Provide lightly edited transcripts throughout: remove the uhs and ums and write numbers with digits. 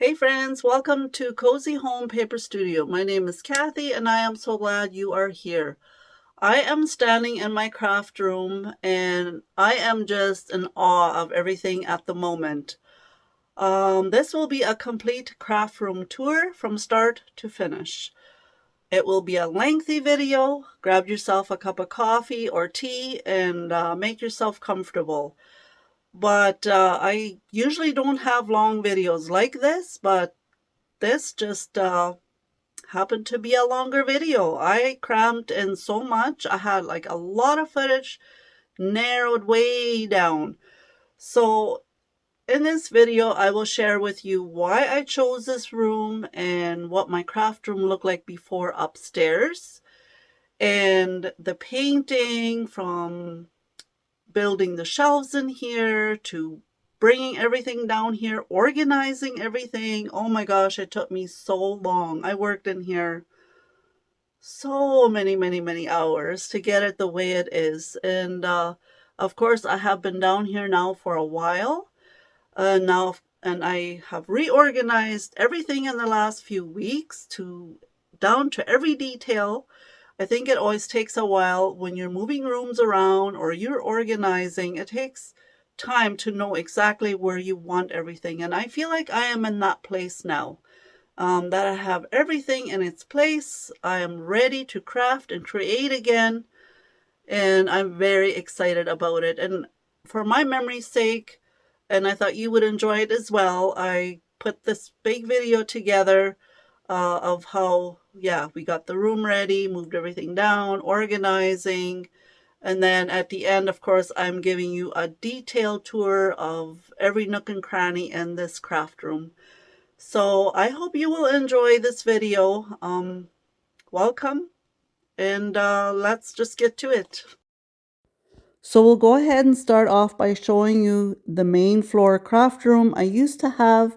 Hey friends, welcome to Cozy Home Paper Studio. My name is Kathy and I am so glad you are here. I am standing in my craft room and I am just in awe of everything at the moment. This will be a complete craft room tour from start to finish. It will be a lengthy video. Grab yourself a cup of coffee or tea and make yourself comfortable. But I usually don't have long videos like this, but this just happened to be a longer video. I crammed in so much. I had like a lot of footage narrowed way down. So in this video, I will share with you why I chose this room and what my craft room looked like before upstairs, and the painting from building the shelves in here to bringing everything down here, organizing everything. Oh my gosh, it took me so long. I worked in here so many hours to get it the way it is. And of course, I have been down here now for a while now, and I have reorganized everything in the last few weeks to down to every detail. I think it always takes a while when you're moving rooms around or you're organizing. It takes time to know exactly where you want everything. And I feel like I am in that place now, that I have everything in its place. I am ready to craft and create again. And I'm very excited about it. And for my memory's sake, and I thought you would enjoy it as well, I put this big video together of how, yeah, we got the room ready, moved everything down, organizing. And then at the end, of course, I'm giving you a detailed tour of every nook and cranny in this craft room. So I hope you will enjoy this video. Welcome, and let's just get to it. So we'll go ahead and start off by showing you the main floor craft room I used to have.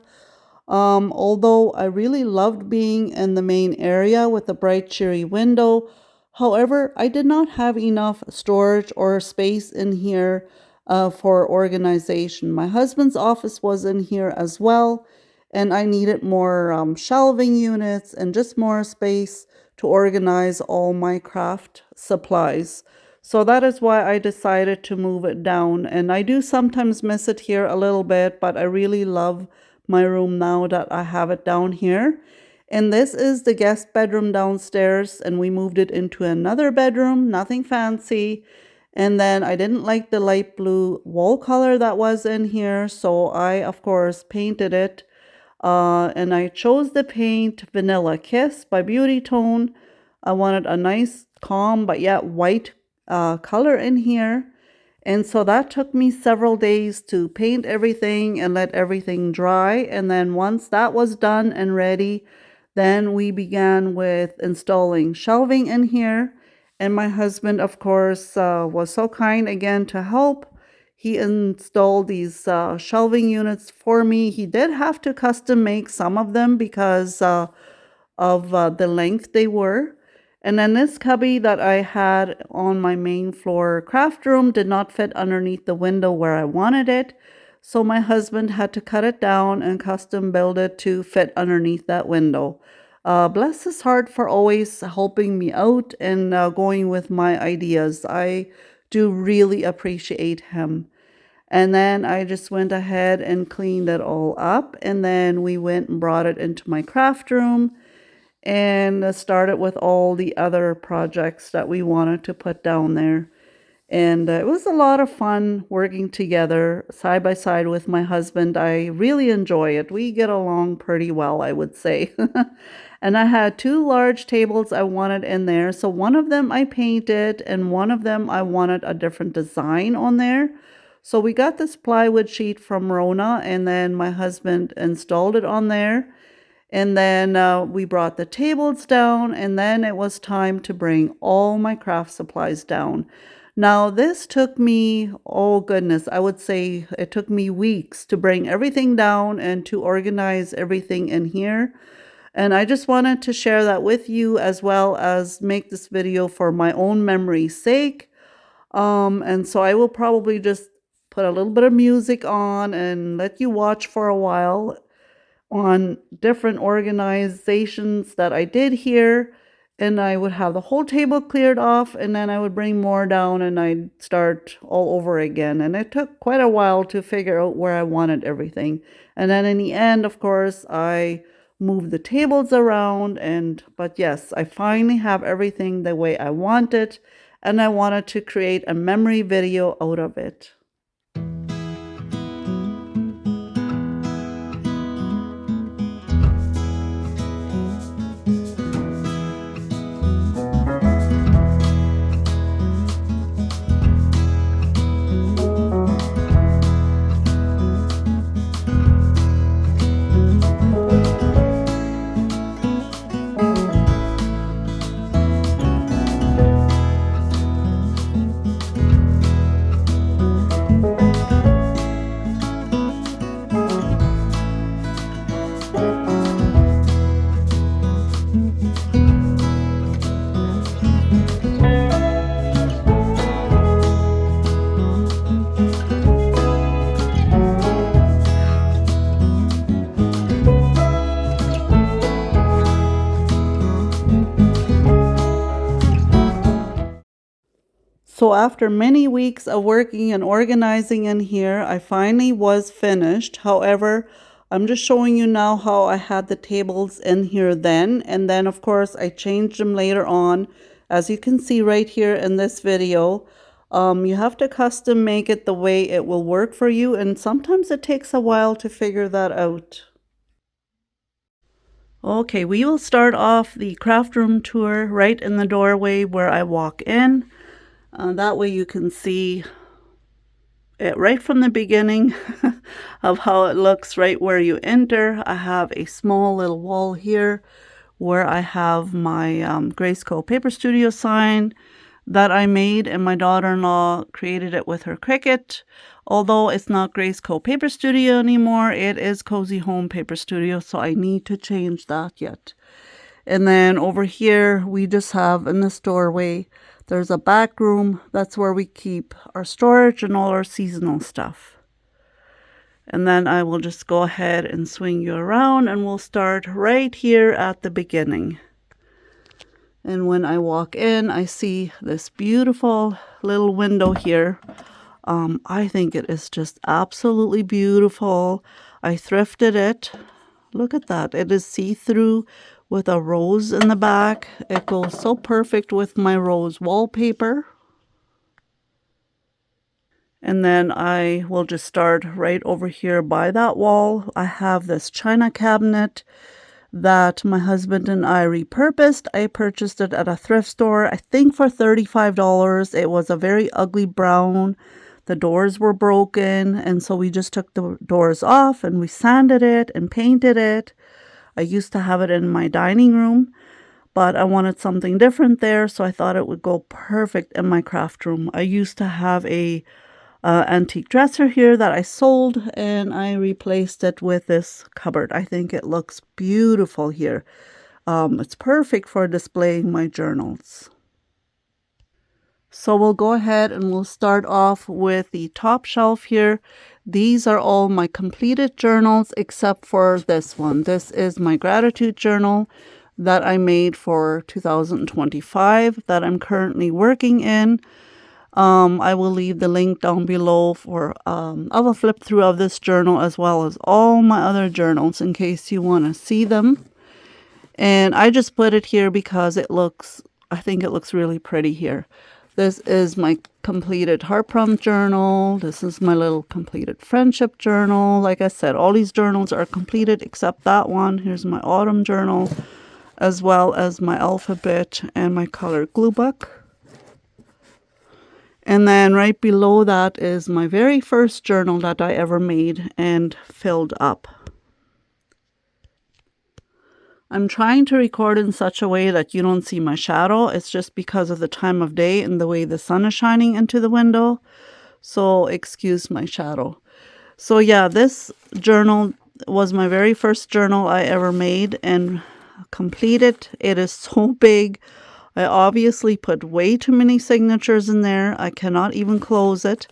Although I really loved being in the main area with the bright cheery window, however, I did not have enough storage or space in here for organization. My husband's office was in here as well, and I needed more shelving units and just more space to organize all my craft supplies. So that is why I decided to move it down. And I do sometimes miss it here a little bit, but I really love my room now that I have it down here. And this is the guest bedroom downstairs, and we moved it into another bedroom, nothing fancy. And then I didn't like the light blue wall color that was in here, so I, of course, painted it. And I chose the paint Vanilla Kiss by Beauty Tone. I wanted a nice, calm, but yet white color in here. And so that took me several days to paint everything and let everything dry. And then once that was done and ready, then we began with installing shelving in here. And my husband, of course, was so kind again to help. He installed these shelving units for me. He did have to custom make some of them because of the length they were. And then this cubby that I had on my main floor craft room did not fit underneath the window where I wanted it. So my husband had to cut it down and custom build it to fit underneath that window. Bless his heart for always helping me out and going with my ideas. I do really appreciate him. And then I just went ahead and cleaned it all up. And then we went and brought it into my craft room and started with all the other projects that we wanted to put down there. And it was a lot of fun working together side by side with my husband. I really enjoy it. We get along pretty well, I would say. And I had two large tables I wanted in there. So one of them I painted and one of them I wanted a different design on there. So we got this plywood sheet from Rona, and then my husband installed it on there. And then we brought the tables down, and then it was time to bring all my craft supplies down. Now, this took me, oh goodness, I would say it took me weeks to bring everything down and to organize everything in here. And I just wanted to share that with you as well as make this video for my own memory's sake. And so I will probably just put a little bit of music on and let you watch for a while on different organizations that I did here, and I would have the whole table cleared off, and then I would bring more down and I'd start all over again. And it took quite a while to figure out where I wanted everything. And then in the end, of course, I moved the tables around, but yes, I finally have everything the way I want it, and I wanted to create a memory video out of it. So after many weeks of working and organizing in here, I finally was finished. However, I'm just showing you now how I had the tables in here then. And then, of course, I changed them later on. As you can see right here in this video, you have to custom make it the way it will work for you. And sometimes it takes a while to figure that out. Okay, we will start off the craft room tour right in the doorway where I walk in. That way you can see it right from the beginning of how it looks right where you enter. I have a small little wall here where I have my Grayskull Paper Studio sign that I made, and my daughter-in-law created it with her Cricut. Although it's not Grayskull Paper Studio anymore, it is Cozy Home Paper Studio, so I need to change that yet. And then over here, we just have in this doorway, there's a back room. That's where we keep our storage and all our seasonal stuff. And then I will just go ahead and swing you around, and we'll start right here at the beginning. And when I walk in, I see this beautiful little window here. I think it is just absolutely beautiful. I thrifted it. Look at that. It is see-through with a rose in the back. It goes so perfect with my rose wallpaper. And then I will just start right over here by that wall. I have this china cabinet that my husband and I repurposed. I purchased it at a thrift store, I think for $35. It was a very ugly brown. The doors were broken, and so we just took the doors off and we sanded it and painted it. I used to have it in my dining room, but I wanted something different there, so I thought it would go perfect in my craft room. I used to have a antique dresser here that I sold, and I replaced it with this cupboard. I think it looks beautiful here. It's perfect for displaying my journals. So we'll go ahead and we'll start off with the top shelf here. These are all my completed journals except for this one. This is my gratitude journal that I made for 2025 that I'm currently working in. I will leave the link down below for of a flip through of this journal as well as all my other journals in case you want to see them. And I just put it here because I think it looks really pretty here. This is my completed Heartprump journal. This is my little completed friendship journal. Like I said, all these journals are completed except that one. Here's my autumn journal, as well as my alphabet and my color glue book. And then right below that is my very first journal that I ever made and filled up. I'm trying to record in such a way that you don't see my shadow. It's just because of the time of day and the way the sun is shining into the window. So excuse my shadow. So yeah, this journal was my very first journal I ever made and completed. It is so big. I obviously put way too many signatures in there. I cannot even close it.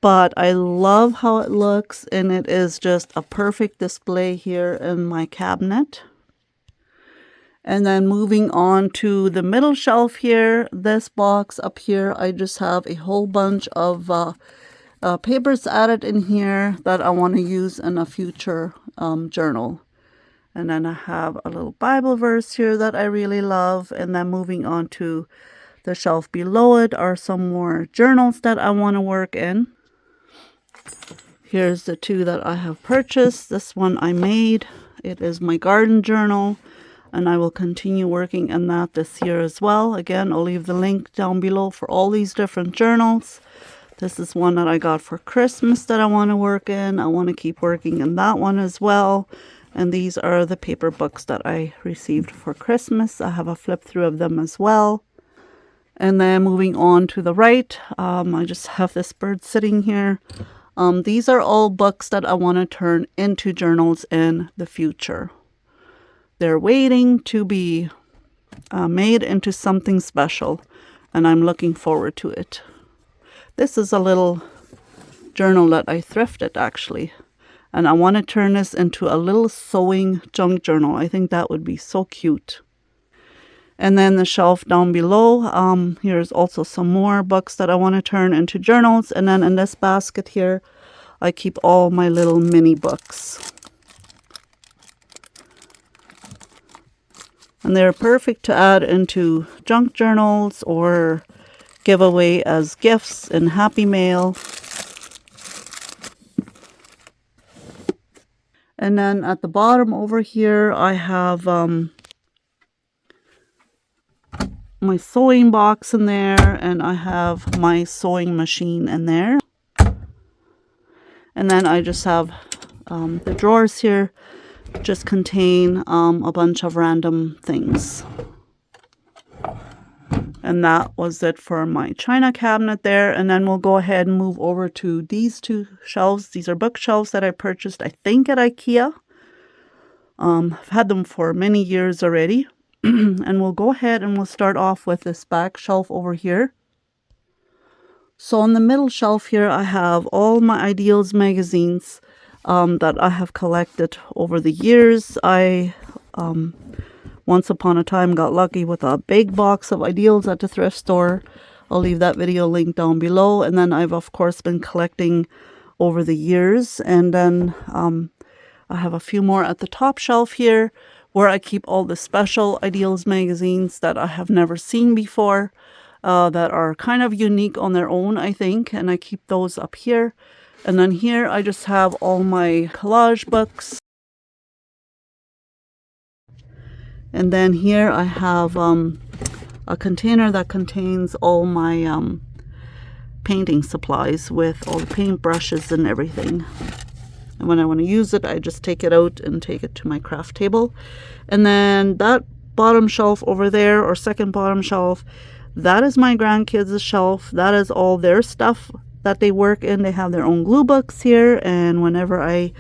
but I love how it looks, and it is just a perfect display here in my cabinet. And then moving on to the middle shelf here, this box up here, I just have a whole bunch of papers added in here that I want to use in a future journal. And then I have a little Bible verse here that I really love. And then moving on to the shelf below it are some more journals that I want to work in. Here's the two that I have purchased. This one I made. It is my garden journal, and I will continue working in that this year as well. Again, I'll leave the link down below for all these different journals. This is one that I got for Christmas that I want to work in. I want to keep working in that one as well. And these are the paper books that I received for Christmas. I have a flip through of them as well. And then moving on to the right, I just have this bird sitting here. These are all books that I want to turn into journals in the future. They're waiting to be made into something special, and I'm looking forward to it. This is a little journal that I thrifted, actually, and I want to turn this into a little sewing junk journal. I think that would be so cute. And then the shelf down below, here's also some more books that I want to turn into journals. And then in this basket here, I keep all my little mini books. And they're perfect to add into junk journals or give away as gifts in Happy Mail. And then at the bottom over here, I have my sewing box in there, and I have my sewing machine in there. And then I just have the drawers here just contain a bunch of random things. And that was it for my china cabinet there. And then we'll go ahead and move over to these two shelves. These are bookshelves that I purchased, I think, at IKEA. I've had them for many years already. And we'll go ahead and we'll start off with this back shelf over here. So on the middle shelf here, I have all my Ideals magazines that I have collected over the years. I once upon a time got lucky with a big box of Ideals at the thrift store. I'll leave that video link down below. And then I've of course been collecting over the years. And then I have a few more at the top shelf here, where I keep all the special Ideals magazines that I have never seen before, that are kind of unique on their own, I think, and I keep those up here. And then here I just have all my collage books. And then here I have a container that contains all my painting supplies with all the paint brushes and everything. And when I want to use it, I just take it out and take it to my craft table. And then that bottom shelf over there, or second bottom shelf, that is my grandkids' shelf. That is all their stuff that they work in. They have their own GlueBooks here, and whenever I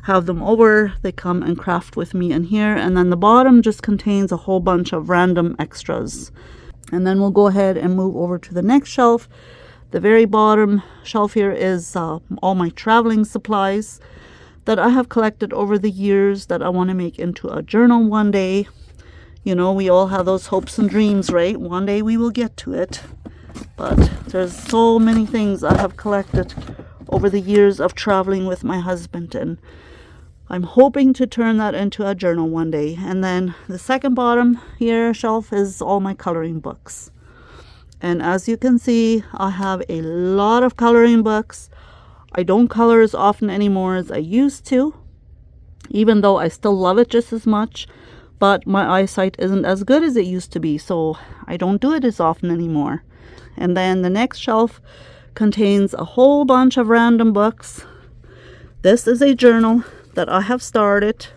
have them over, they come and craft with me in here. And then the bottom just contains a whole bunch of random extras. And then we'll go ahead and move over to the next shelf. The very bottom shelf here is all my traveling supplies that I have collected over the years that I want to make into a journal one day. You know, we all have those hopes and dreams, right? One day we will get to it. But there's so many things I have collected over the years of traveling with my husband, and I'm hoping to turn that into a journal one day. And then the second bottom here shelf is all my coloring books. And as you can see, I have a lot of coloring books. I don't color as often anymore as I used to, even though I still love it just as much. But my eyesight isn't as good as it used to be, so I don't do it as often anymore. And then the next shelf contains a whole bunch of random books. This is a journal that I have started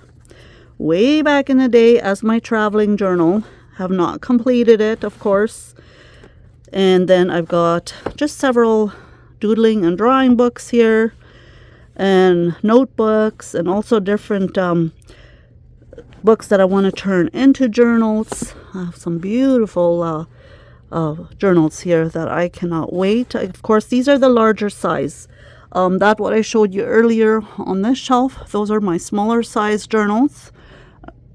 way back in the day as my traveling journal. Have not completed it, of course. And then I've got just several doodling and drawing books here, and notebooks, and also different books that I want to turn into journals. I have some beautiful journals here that I cannot wait. Of course, these are the larger size. That what I showed you earlier on this shelf, those are my smaller size journals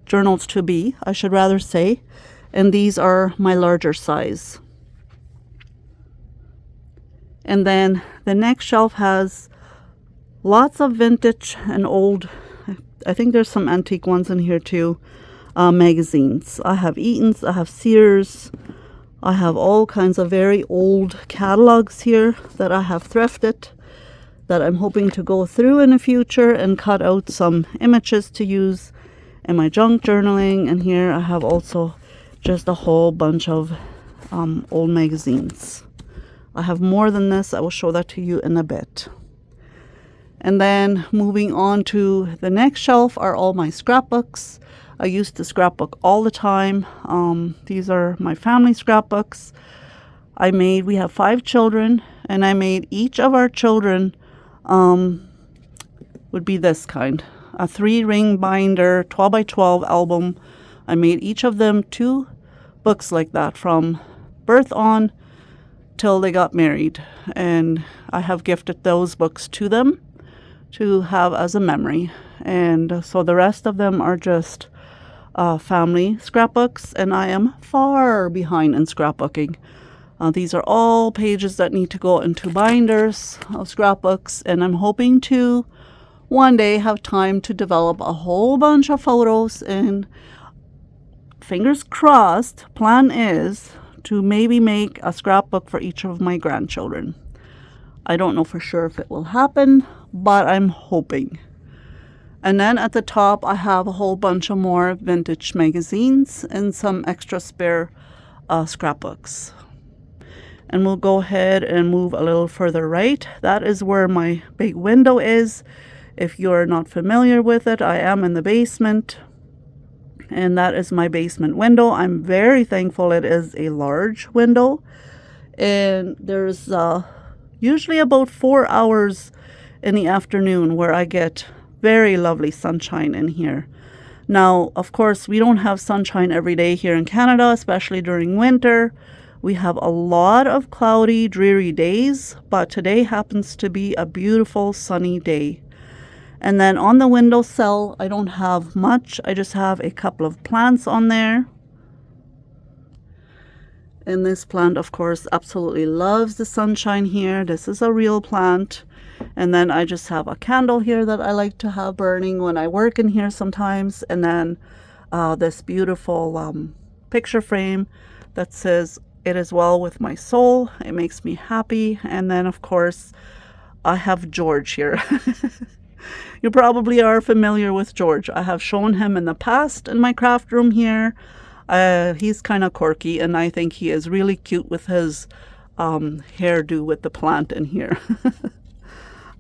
to be, I should rather say, and these are my larger size. And then the next shelf has lots of vintage and old, I think there's some antique ones in here too, magazines. I have Eaton's, I have Sears, I have all kinds of very old catalogs here that I have thrifted, that I'm hoping to go through in the future and cut out some images to use in my junk journaling. And here I have also just a whole bunch of old magazines. I have more than this. I will show that to you in a bit. And then moving on to the next shelf are all my scrapbooks. I used to scrapbook all the time. These are my family scrapbooks. We have 5 children, and I made each of our children would be this kind. A 3-ring binder, 12 by 12 album. I made each of them 2 books like that from birth on till they got married. And I have gifted those books to them to have as a memory. And so the rest of them are just family scrapbooks, and I am far behind in scrapbooking. These are all pages that need to go into binders of scrapbooks, and I'm hoping to one day have time to develop a whole bunch of photos, and fingers crossed, plan is to maybe make a scrapbook for each of my grandchildren. I don't know for sure if it will happen, but I'm hoping. And then at the top, I have a whole bunch of more vintage magazines and some extra spare scrapbooks. And we'll go ahead and move a little further right. That is where my big window is. If you're not familiar with it, I am in the basement. And that is my basement window. I'm very thankful it is a large window. And there's usually about 4 hours in the afternoon where I get very lovely sunshine in here. Now, of course, we don't have sunshine every day here in Canada, especially during winter. We have a lot of cloudy, dreary days, but today happens to be a beautiful sunny day. And then on the windowsill, I don't have much. I just have a couple of plants on there. And this plant, of course, absolutely loves the sunshine here. This is a real plant. And then I just have a candle here that I like to have burning when I work in here sometimes. And then this beautiful picture frame that says, "It is well with my soul." It makes me happy. And then, of course, I have George here. You probably are familiar with George. I have shown him in the past in my craft room here. He's kind of quirky, and I think he is really cute with his hairdo with the plant in here.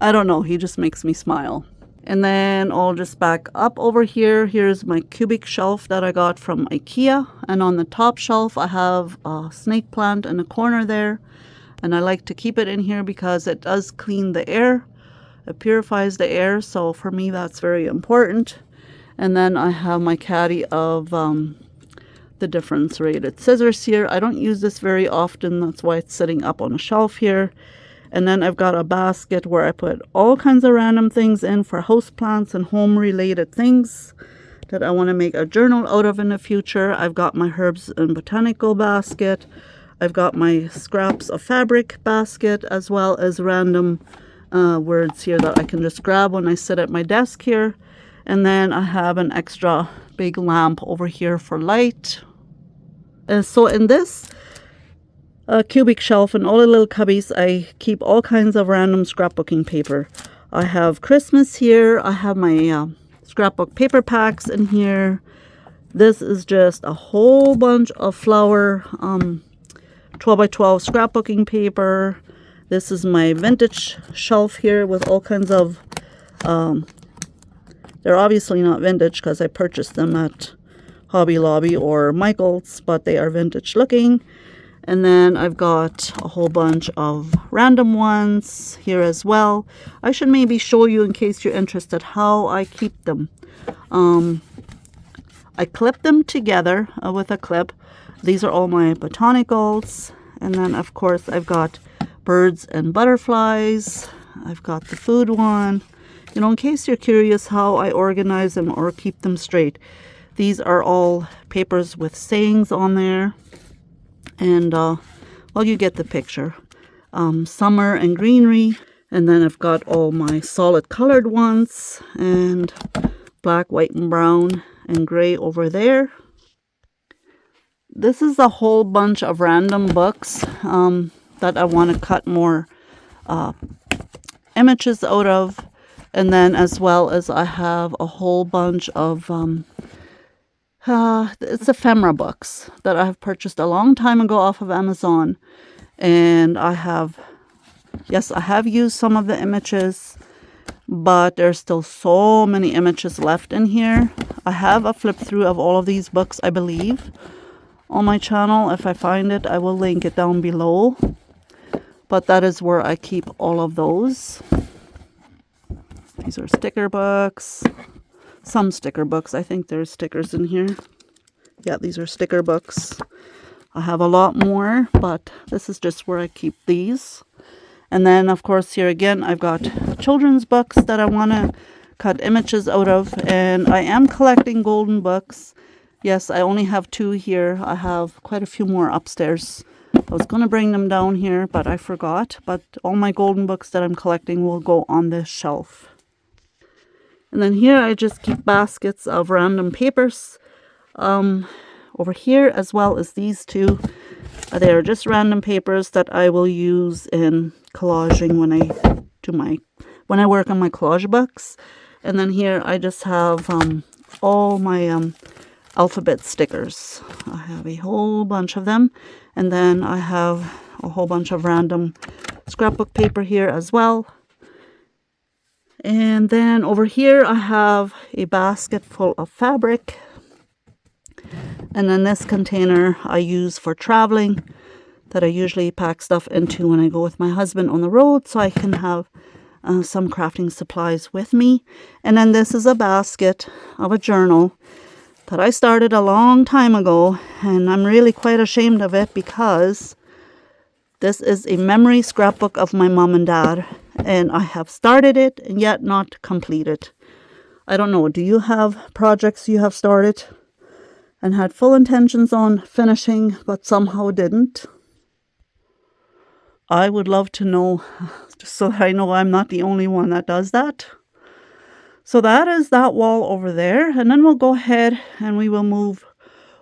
I don't know, he just makes me smile. And then I'll just back up over here. Here's my cubic shelf that I got from IKEA. And on the top shelf, I have a snake plant in the corner there. And I like to keep it in here because it does clean the air. It purifies the air. So for me, that's very important. And then I have my caddy of the different serrated scissors here. I don't use this very often. That's why it's sitting up on a shelf here. And then I've got a basket where I put all kinds of random things in for houseplants and home-related things that I want to make a journal out of in the future. I've got my herbs and botanical basket. I've got my scraps of fabric basket, as well as random words here that I can just grab when I sit at my desk here. And then I have an extra big lamp over here for light. So in this cubic shelf and all the little cubbies, I keep all kinds of random scrapbooking paper. I have Christmas here. I have my scrapbook paper packs in here. This is just a whole bunch of flower 12 by 12 scrapbooking paper. This is my vintage shelf here with all kinds of they're obviously not vintage because I purchased them at Hobby Lobby or Michael's, but they are vintage looking. And then I've got a whole bunch of random ones here as well. I should maybe show you, in case you're interested, how I keep them. I clip them together with a clip. These are all my botanicals. And then, of course, I've got birds and butterflies. I've got the food one. You know, in case you're curious how I organize them or keep them straight, these are all papers with sayings on there. And, well, you get the picture. Summer and greenery. And then I've got all my solid colored ones. And black, white, and brown, and gray over there. This is a whole bunch of random books that I want to cut more images out of. And then as well as I have a whole bunch of, it's ephemera books that I have purchased a long time ago off of Amazon. And I have used some of the images, but there's still so many images left in here. I have a flip through of all of these books, I believe, on my channel. If I find it, I will link it down below. But that is where I keep all of those. These are sticker books. Some sticker books. I think there's stickers in here. Yeah, these are sticker books. I have a lot more, but this is just where I keep these. And then, of course, here again, I've got children's books that I want to cut images out of. And I am collecting golden books. Yes, I only have 2 here. I have quite a few more upstairs. I was going to bring them down here, but I forgot. But all my golden books that I'm collecting will go on this shelf. And then here I just keep baskets of random papers. Over here, as well as these 2. They are just random papers that I will use in collaging when I work on my collage books. And then here I just have all my alphabet stickers. I have a whole bunch of them. And then I have a whole bunch of random scrapbook paper here as well. And then over here I have a basket full of fabric. And then this container I use for traveling, that I usually pack stuff into when I go with my husband on the road, so I can have some crafting supplies with me. And then this is a basket of a journal that I started a long time ago, and I'm really quite ashamed of it because this is a memory scrapbook of my mom and dad, and I have started it and yet not completed. I don't know, do you have projects you have started and had full intentions on finishing, but somehow didn't? I would love to know, just so that I know I'm not the only one that does that. So that is that wall over there. And then we'll go ahead and we will move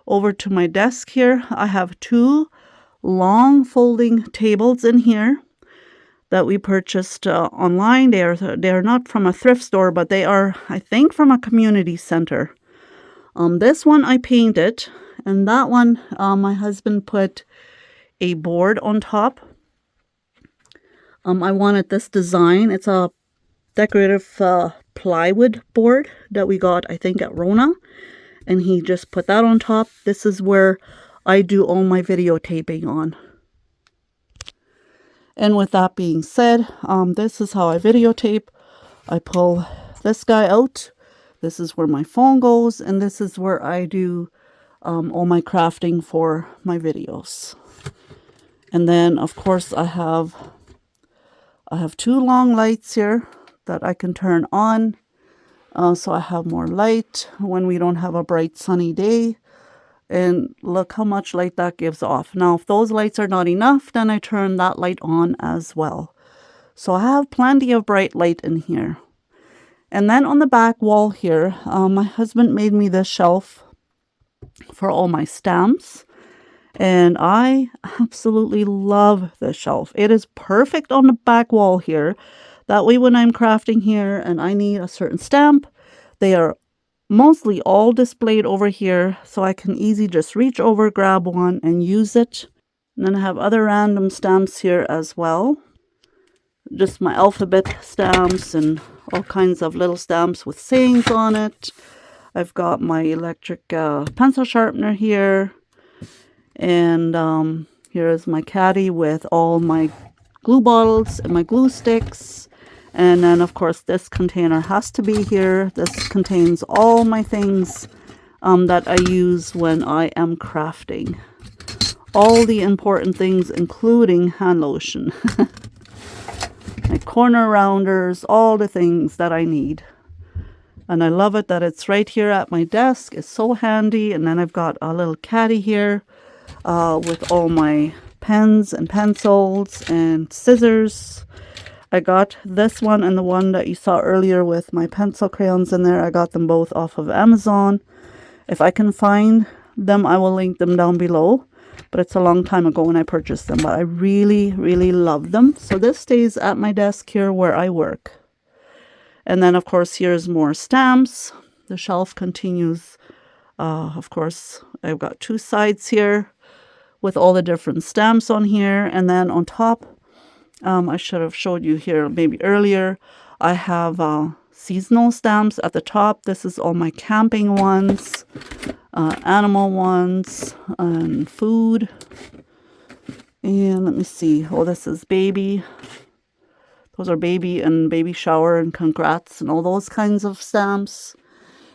over to my desk here. I have 2 long folding tables in here that we purchased online. They are not from a thrift store, but they are, I think, from a community center. This one I painted, and that one my husband put a board on top. I wanted this design. It's a decorative plywood board that we got, I think, at Rona, and he just put that on top. This is where I do all my videotaping on. And with that being said, this is how I videotape. I pull this guy out. This is where my phone goes, and this is where I do all my crafting for my videos. And then, of course, I have 2 long lights here that I can turn on. So I have more light when we don't have a bright sunny day. And look how much light that gives off. Now, if those lights are not enough, then I turn that light on as well. So I have plenty of bright light in here. And then on the back wall here, my husband made me this shelf for all my stamps. And I absolutely love this shelf. It is perfect on the back wall here. That way when I'm crafting here and I need a certain stamp, they are mostly all displayed over here. So I can easily just reach over, grab one, and use it. And then I have other random stamps here as well. Just my alphabet stamps and all kinds of little stamps with sayings on it. I've got my electric pencil sharpener here. And here is my caddy with all my glue bottles and my glue sticks. And then, of course, this container has to be here. This contains all my things that I use when I am crafting. All the important things, including hand lotion, my corner rounders, all the things that I need. And I love it that it's right here at my desk. It's so handy. And then I've got a little caddy here with all my pens and pencils and scissors. I got this one and the one that you saw earlier with my pencil crayons in there. I got them both off of Amazon. If I can find them, I will link them down below. But it's a long time ago when I purchased them. But I really, really love them. So this stays at my desk here where I work. And then, of course, here's more stamps. The shelf continues. Of course, I've got two sides here with all the different stamps on here. And then on top, I should have showed you here maybe earlier, I have seasonal stamps at the top. This is all my camping ones, animal ones, and food. And let me see. Oh, this is baby. Those are baby and baby shower and congrats and all those kinds of stamps.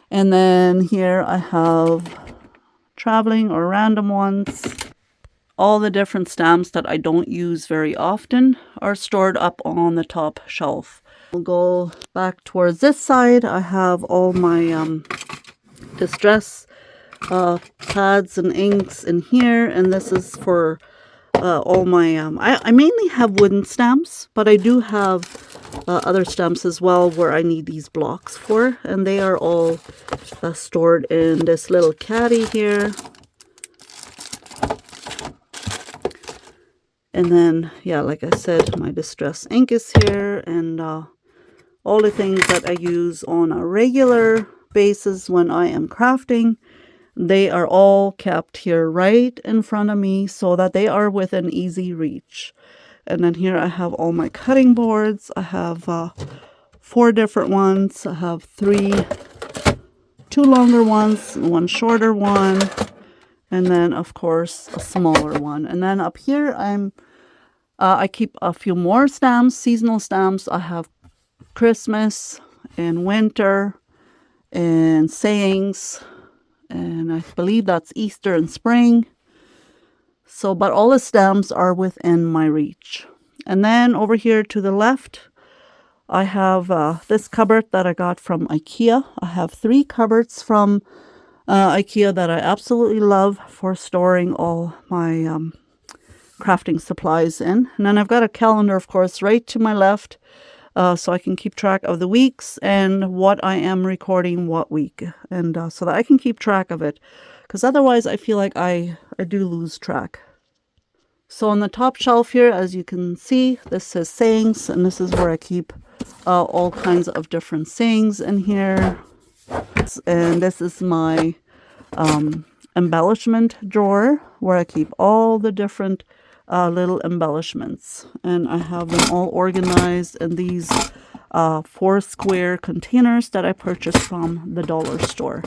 And then here I have traveling or random ones. All the different stamps that I don't use very often are stored up on the top shelf. We'll go back towards this side. I have all my distress pads and inks in here. And this is for all my, I mainly have wooden stamps, but I do have other stamps as well where I need these blocks for. And they are all stored in this little caddy here. And then, yeah, like I said, my distress ink is here. And all the things that I use on a regular basis when I am crafting, they are all kept here right in front of me so that they are within easy reach. And then here I have all my cutting boards. I have 4 different ones. I have 2 longer ones, 1 shorter one, and then of course a smaller one. And then up here I keep a few more stamps, seasonal stamps. I have Christmas and winter and sayings. And I believe that's Easter and spring. So, but all the stamps are within my reach. And then over here to the left, I have this cupboard that I got from IKEA. I have 3 cupboards from IKEA that I absolutely love for storing all my crafting supplies in. And then I've got a calendar, of course, right to my left. So I can keep track of the weeks and what I am recording what week. And so that I can keep track of it. Because otherwise I feel like I do lose track. So on the top shelf here, as you can see, this says sayings. And this is where I keep all kinds of different sayings in here. And this is my embellishment drawer where I keep all the different little embellishments, and I have them all organized in these 4 square containers that I purchased from the dollar store.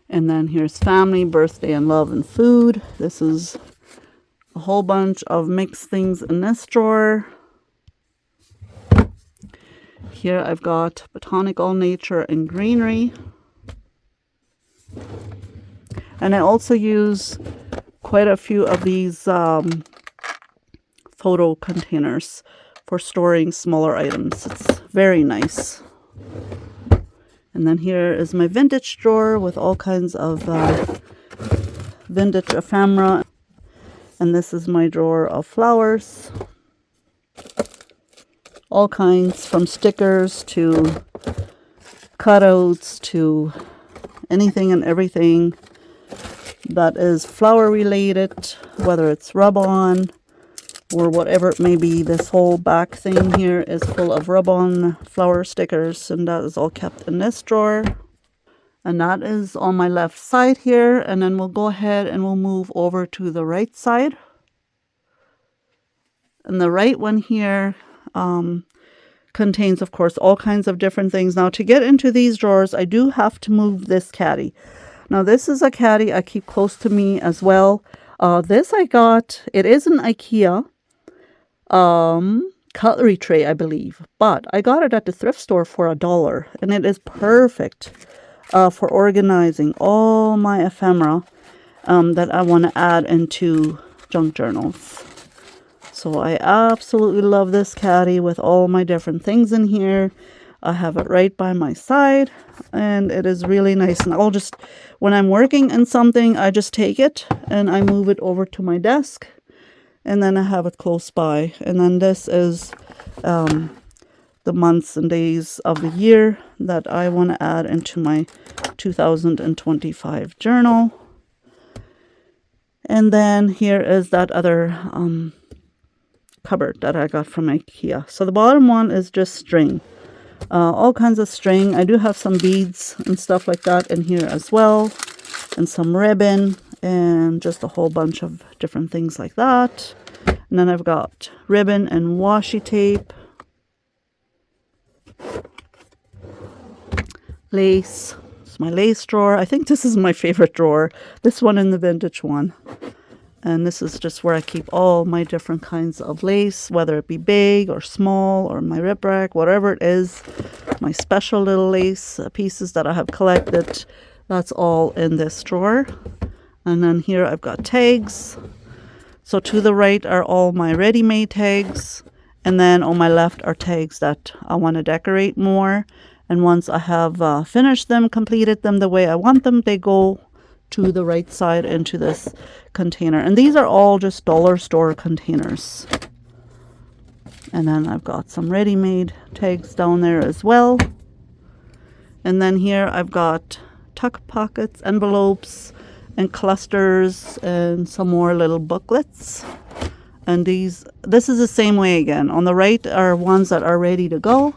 And then here's family, birthday, and love and food. This is a whole bunch of mixed things in this drawer. Here I've got botanical nature and greenery, and I also use quite a few of these photo containers for storing smaller items. It's very nice. And then here is my vintage drawer with all kinds of vintage ephemera. And this is my drawer of flowers. All kinds, from stickers to cutouts to anything and everything that is flower related, whether it's rub-on or whatever it may be. This whole back thing here is full of rub-on flower stickers, and that is all kept in this drawer. And that is on my left side here. And then we'll go ahead and we'll move over to the right side. And the right one here contains, of course, all kinds of different things. Now, to get into these drawers, I do have to move this caddy. Now, this is a caddy I keep close to me as well. This I got, it is an IKEA cutlery tray, I believe. But I got it at the thrift store for $1. And it is perfect for organizing all my ephemera that I want to add into junk journals. So I absolutely love this caddy with all my different things in here. I have it right by my side, and it is really nice. And I'll just, when I'm working in something, I just take it and I move it over to my desk, and then I have it close by. And then this is the months and days of the year that I want to add into my 2025 journal. And then here is that other cupboard that I got from IKEA. So the bottom one is just string. All kinds of string. I do have some beads and stuff like that in here as well. And some ribbon and just a whole bunch of different things like that. And then I've got ribbon and washi tape. Lace. It's my lace drawer. I think this is my favorite drawer. This one and the vintage one. And this is just where I keep all my different kinds of lace, whether it be big or small or my rip-rack, whatever it is. My special little lace pieces that I have collected, that's all in this drawer. And then here I've got tags. So to the right are all my ready-made tags. And then on my left are tags that I want to decorate more. And once I have finished them, completed them the way I want them, they go to the right side into this container. And these are all just dollar store containers. And then I've got some ready-made tags down there as well. And then here I've got tuck pockets, envelopes, and clusters, and some more little booklets. And this is the same way again. On the right are ones that are ready to go.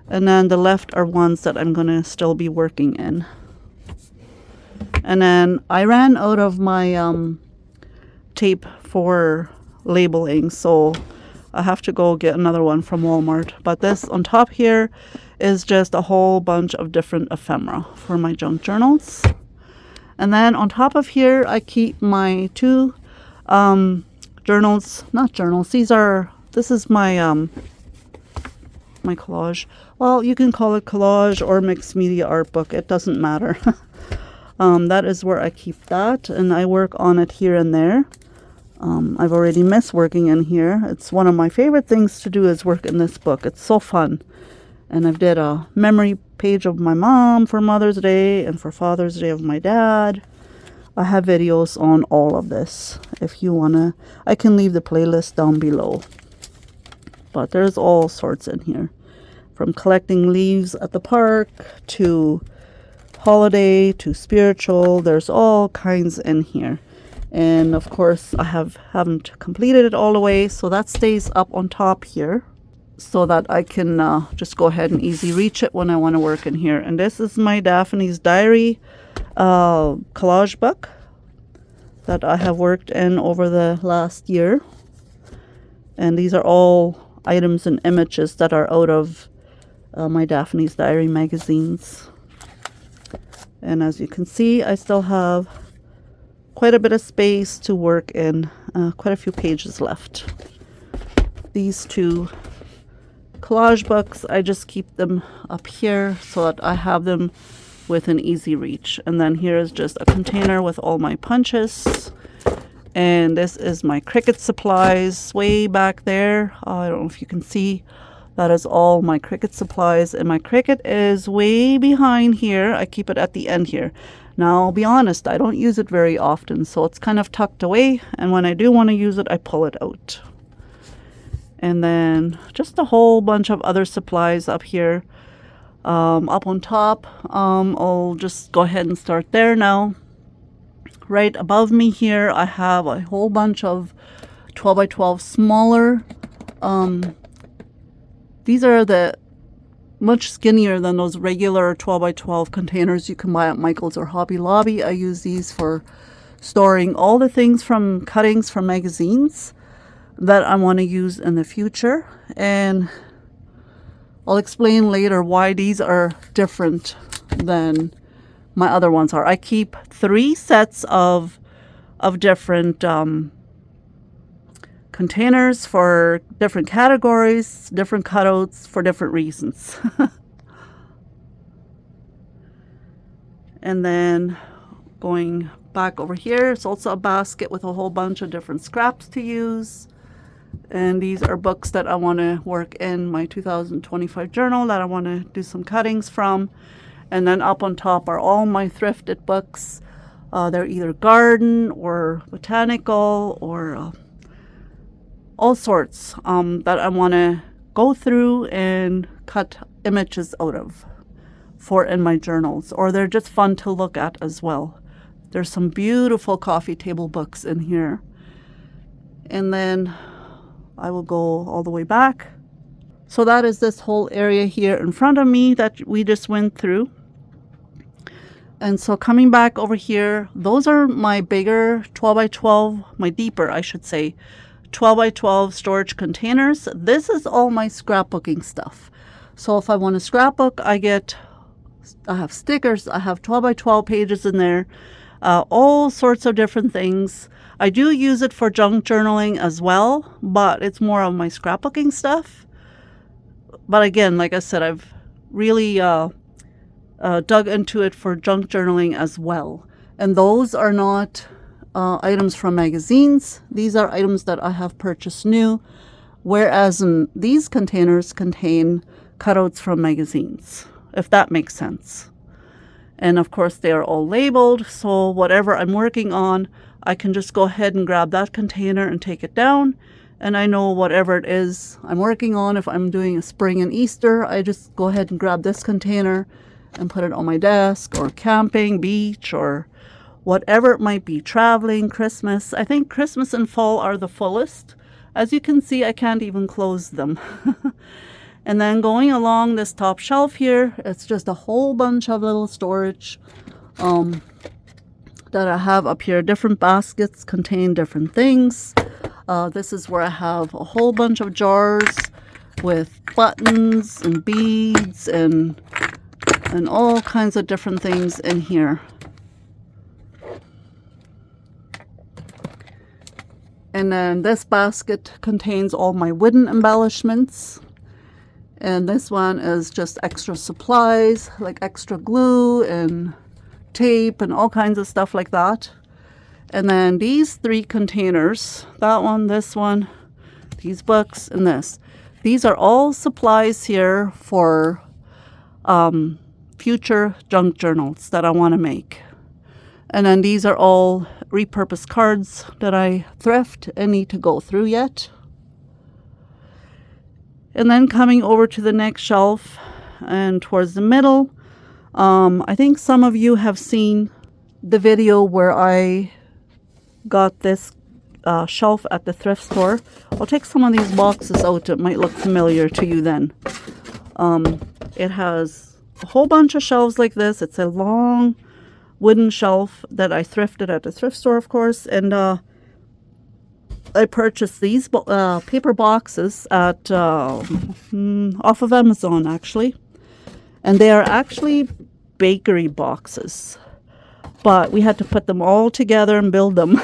And then the left are ones that I'm going to still be working in. And then I ran out of my tape for labeling, so I have to go get another one from Walmart. But this on top here is just a whole bunch of different ephemera for my junk journals. And then on top of here, I keep my two journals, not journals, this is my my collage. Well, you can call it collage or mixed media art book. It doesn't matter. That is where I keep that, and I work on it here and there. I've already missed working in here. It's one of my favorite things to do is work in this book. It's so fun. And I've did a memory page of my mom for Mother's Day and for Father's Day of my dad. I have videos on all of this. If you wanna, I can leave the playlist down below. But there's all sorts in here. From collecting leaves at the park to holiday to spiritual. There's all kinds in here. And of course I haven't completed it all the way, so that stays up on top here so that I can just go ahead and easy reach it when I want to work in here. And this is my Daphne's Diary collage book that I have worked in over the last year. And these are all items and images that are out of my Daphne's Diary magazines. And as you can see, I still have quite a bit of space to work in, quite a few pages left. These two collage books, I just keep them up here so that I have them within easy reach. And then here is just a container with all my punches. And this is my Cricut supplies way back there. I don't know if you can see. That is all my Cricut supplies. And my Cricut is way behind here. I keep it at the end here. Now, I'll be honest, I don't use it very often, so it's kind of tucked away. And when I do want to use it, I pull it out. And then just a whole bunch of other supplies up here. Up on top, I'll just go ahead and start there now. Right above me here, I have a whole bunch of 12 by 12 smaller. These are the much skinnier than those regular 12 by 12 containers you can buy at Michael's or Hobby Lobby. I use these for storing all the things from cuttings from magazines that I want to use in the future. And I'll explain later why these are different than my other ones are. I keep 3 sets of different containers for different categories, different cutouts for different reasons. And then going back over here, it's also a basket with a whole bunch of different scraps to use. And these are books that I want to work in my 2025 journal that I want to do some cuttings from. And then up on top are all my thrifted books. They're either garden or botanical or all sorts that I want to go through and cut images out of for in my journals. Or they're just fun to look at as well. There's some beautiful coffee table books in here. And then I will go all the way back. So that is this whole area here in front of me that we just went through. And so coming back over here, those are my bigger 12 by 12, my deeper, I should say, 12 by 12 storage containers. This is all my scrapbooking stuff. So if I want to scrapbook, I have stickers, I have 12 by 12 pages in there, all sorts of different things. I do use it for junk journaling as well, but it's more of my scrapbooking stuff. But again, like I said, I've really dug into it for junk journaling as well. And those are not items from magazines. These are items that I have purchased new, whereas these containers contain cutouts from magazines, if that makes sense. And of course, they are all labeled, so whatever I'm working on, I can just go ahead and grab that container and take it down. And I know whatever it is I'm working on, if I'm doing a spring and Easter, I just go ahead and grab this container and put it on my desk, or camping, beach, or whatever it might be, traveling, Christmas. I think Christmas and fall are the fullest. As you can see, I can't even close them. And then going along this top shelf here, it's just a whole bunch of little storage that I have up here. Different baskets contain different things. This is where I have a whole bunch of jars with buttons and beads and all kinds of different things in here. And then this basket contains all my wooden embellishments. And this one is just extra supplies, like extra glue and tape and all kinds of stuff like that. And then these 3 containers, that one, this one, these books, and this. These are all supplies here for future junk journals that I want to make. And then these are all repurposed cards that I thrift and need to go through yet. And then coming over to the next shelf and towards the middle, I think some of you have seen the video where I got this shelf at the thrift store. I'll take some of these boxes out. It might look familiar to you then. It has a whole bunch of shelves like this. It's a long wooden shelf that I thrifted at the thrift store, of course. And I purchased these paper boxes at off of Amazon, actually. And they are actually bakery boxes. But we had to put them all together and build them.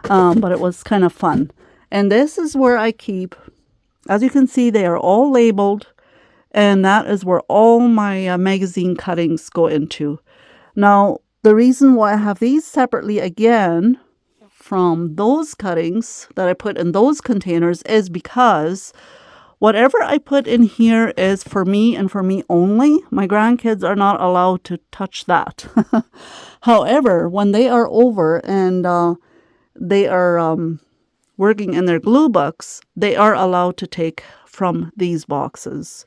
But it was kind of fun. And this is where I keep, as you can see, they are all labeled. And that is where all my magazine cuttings go into. Now, the reason why I have these separately again from those cuttings that I put in those containers is because whatever I put in here is for me and for me only. My grandkids are not allowed to touch that. However, when they are over and they are working in their GlueBooks, they are allowed to take from these boxes.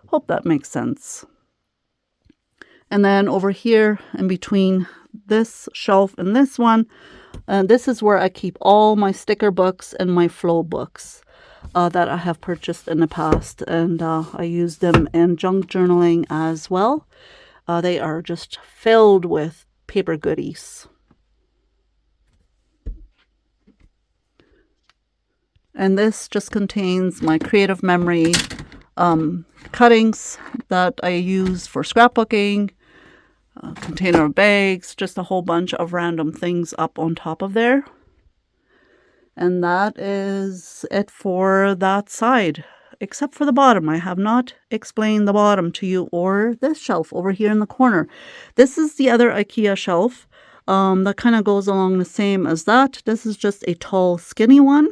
Hope that makes sense. And then over here in between this shelf and this one, this is where I keep all my sticker books and my flow books that I have purchased in the past. And I use them in junk journaling as well. They are just filled with paper goodies. And this just contains my creative memory cuttings that I use for scrapbooking, container of bags, just a whole bunch of random things up on top of there. And that is it for that side. except for the bottom. I have not explained the bottom to you, or this shelf over here in the corner. This is the other IKEA shelf that kind of goes along the same as that. This is just a tall, skinny one.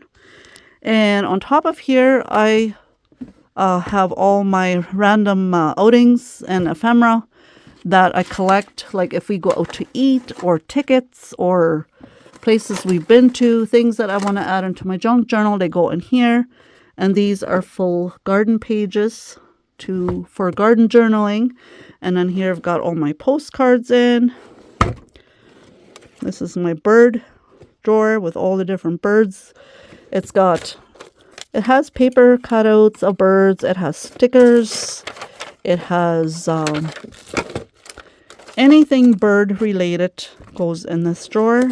And on top of here, I have all my random outings and ephemera that I collect, like if we go out to eat, or tickets, or places we've been to, things that I want to add into my junk journal, they go in here. And these are full garden pages for garden journaling. And then here I've got all my postcards in. This is my bird drawer with all the different birds. It has paper cutouts of birds. It has stickers. It has anything bird related goes in this drawer.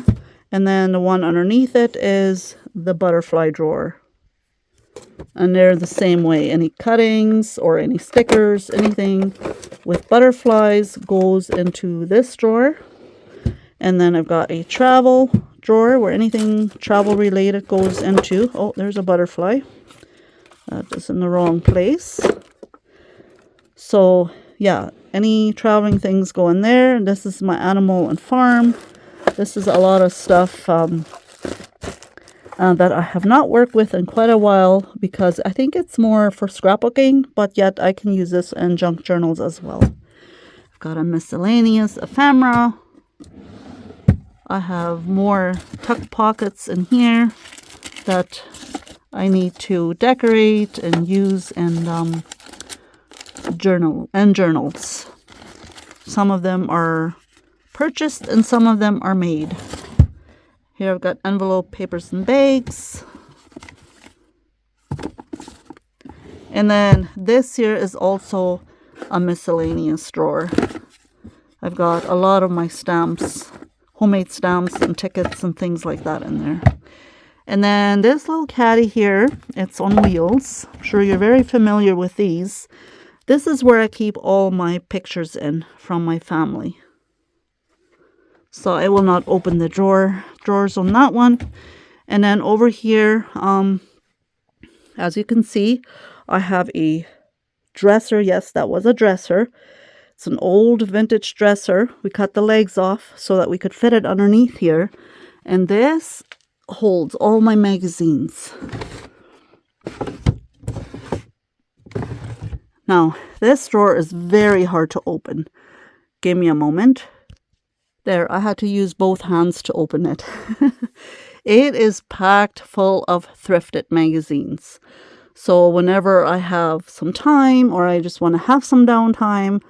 And then the one underneath it is the butterfly drawer. And they're the same way. Any cuttings or any stickers, anything with butterflies goes into this drawer. And then I've got a travel drawer where anything travel related goes into. Oh, there's a butterfly. That is in the wrong place. So yeah, any traveling things go in there. And this is my animal and farm. This is a lot of stuff that I have not worked with in quite a while, because I think it's more for scrapbooking, but yet I can use this in junk journals as well. I've got a miscellaneous ephemera. I have more tuck pockets in here that I need to decorate and use in journals. Some of them are purchased and some of them are made. Here I've got envelope, papers, and bags. And then this here is also a miscellaneous drawer. I've got a lot of my stamps, homemade stamps and tickets and things like that in there. And then this little caddy here, it's on wheels. I'm sure you're very familiar with these. This is where I keep all my pictures in from my family. So I will not open the drawers on that one. And then over here, as you can see, I have a dresser. Yes, that was a dresser. It's an old vintage dresser. We cut the legs off so that we could fit it underneath here. And this holds all my magazines. Now, this drawer is very hard to open. Give me a moment. There, I had to use both hands to open it. It is packed full of thrifted magazines. So whenever I have some time or I just want to have some downtime,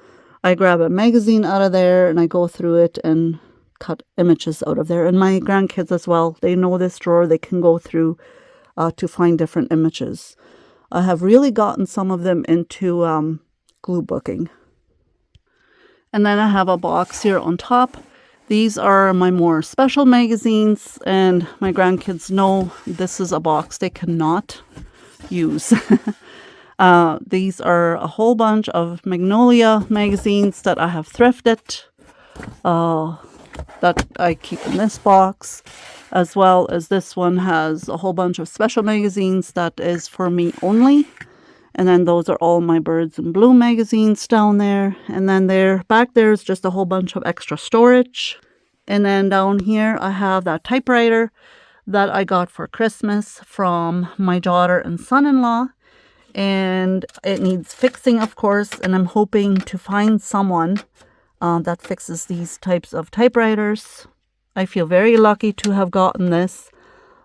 I grab a magazine out of there and I go through it and cut images out of there. And my grandkids as well, they know this drawer. They can go through to find different images. I have really gotten some of them into GlueBooking. And then I have a box here on top. These are my more special magazines, and my grandkids know this is a box they cannot use. These are a whole bunch of Magnolia magazines that I have thrifted, that I keep in this box, as well as this one has a whole bunch of special magazines that is for me only. And then those are all my Birds in Bloom magazines down there. And then back there is just a whole bunch of extra storage. And then down here I have that typewriter that I got for Christmas from my daughter and son-in-law. And it needs fixing, of course. And I'm hoping to find someone that fixes these types of typewriters. I feel very lucky to have gotten this.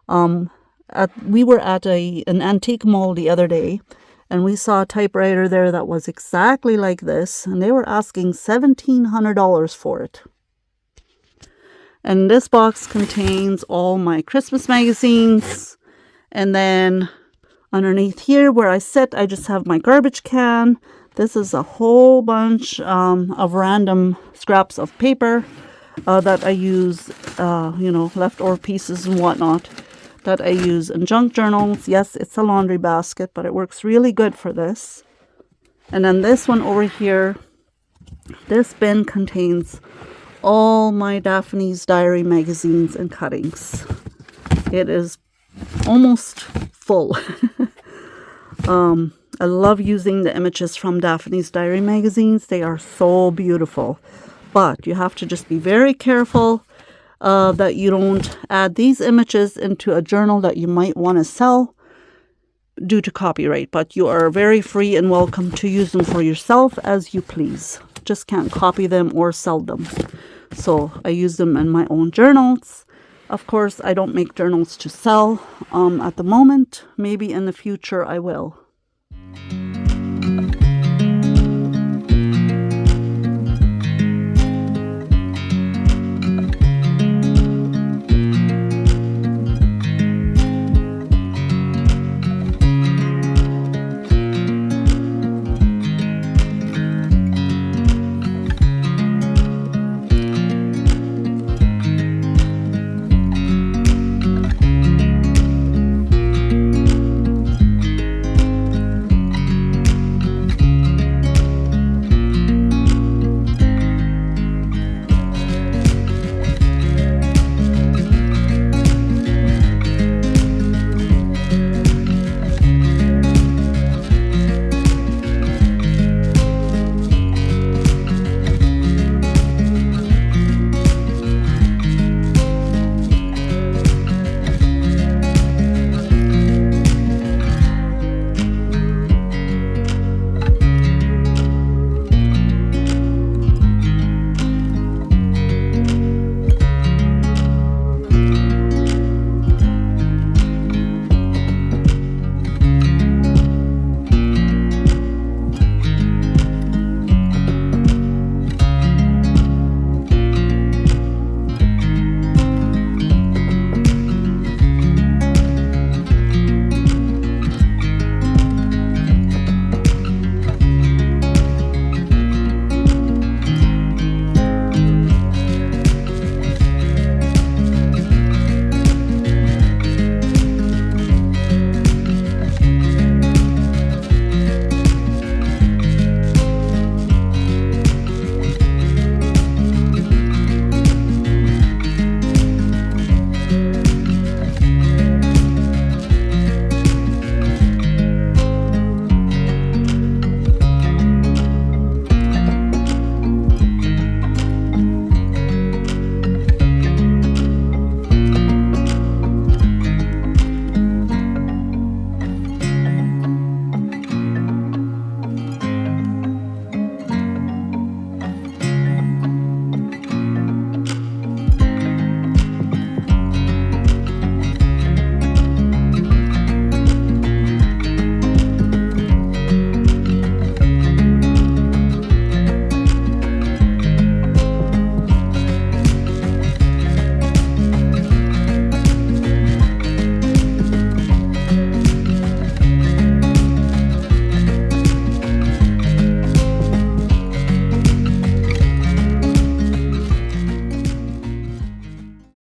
We were at an antique mall the other day. And we saw a typewriter there that was exactly like this. And they were asking $1,700 for it. And this box contains all my Christmas magazines. And then underneath here where I sit, I just have my garbage can. This is a whole bunch of random scraps of paper that I use, leftover pieces and whatnot, that I use in junk journals. Yes, it's a laundry basket, but it works really good for this. And then this one over here, this bin contains all my Daphne's Diary magazines and cuttings. It is almost full. I love using the images from Daphne's Diary magazines. They are so beautiful. But you have to just be very careful that you don't add these images into a journal that you might want to sell due to copyright. But you are very free and welcome to use them for yourself as you please. Just can't copy them or sell them. So I use them in my own journals. Of course, I don't make journals to sell at the moment. Maybe in the future I will.